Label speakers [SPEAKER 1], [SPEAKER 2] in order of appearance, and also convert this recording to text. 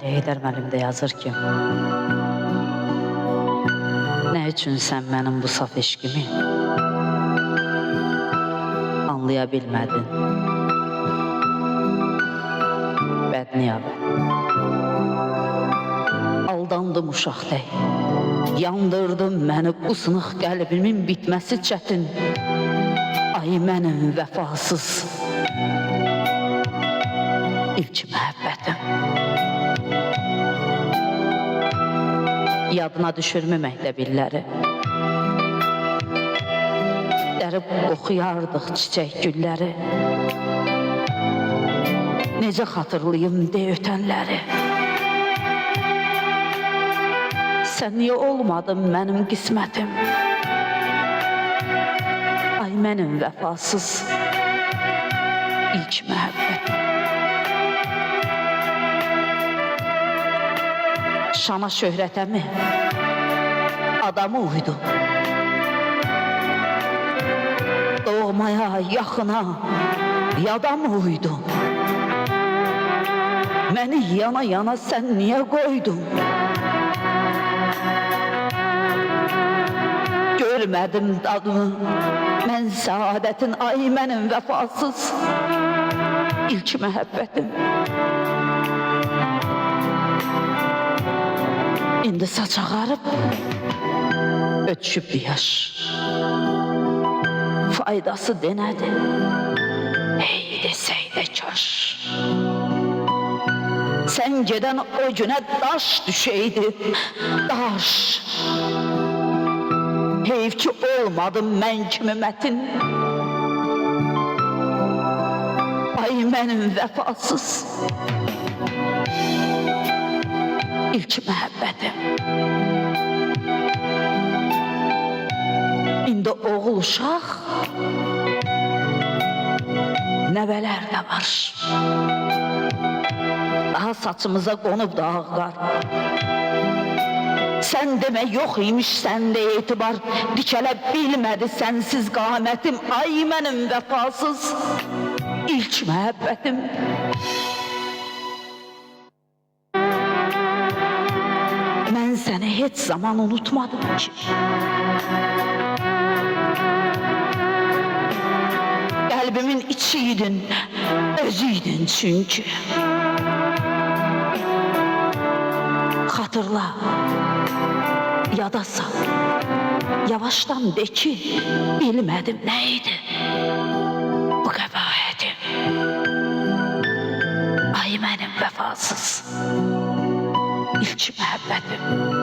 [SPEAKER 1] Ali Heydər müəllim də yazır ki, nə üçün sən mənim bu saf eşqimi anlaya bilmədin? Bədniyabə. Aldandım uşaq tək, yandırdım məni bu sınıq qəlbimin bitməsi çətin. Ay mənim vəfasız ilk məhəbbətim. Yadına düşürmü məktəb illəri? Dərib oxuyardıq çiçək gülləri. Necə xatırlayım de ötənləri? Sən niyə olmadın mənim qismətim? Ay mənim vəfasız ilk məhəbbətim. Şana şöhrətə mi? Adamı uydu. Doğmaya, yaxına, yada mı uydu? Məni yana-yana sən niyə qoydun? Görmədim dadını, mən səadətin, ay mənim vəfasız ilk məhəbbətim. İndi saç ağarıb, ötüşüb bir yaş. Faydası denədi, hey desək də kaş. Sən gedən o günə daş düşəydi, daş. Heyf ki olmadım mən kimi mətin. Ay mənim vəfasız ilk məhəbbətim. İndi oğul uşaq, nəvələr də var. Daha saçımıza qonub da ağlar. Sən demə yox imiş səndə etibar, dikələ bilmədi sənsiz qamətim. Ay mənim vəfasız ilk məhəbbətim. Mən səni heç zaman unutmadım ki. Qəlbimin içiydin, özüydün çünkü. Xatırla, yada sal, yavaştan de ki, bilmədim neydi bu qəbahətim. Ay mənim vəfasız ilk məhəbbətim.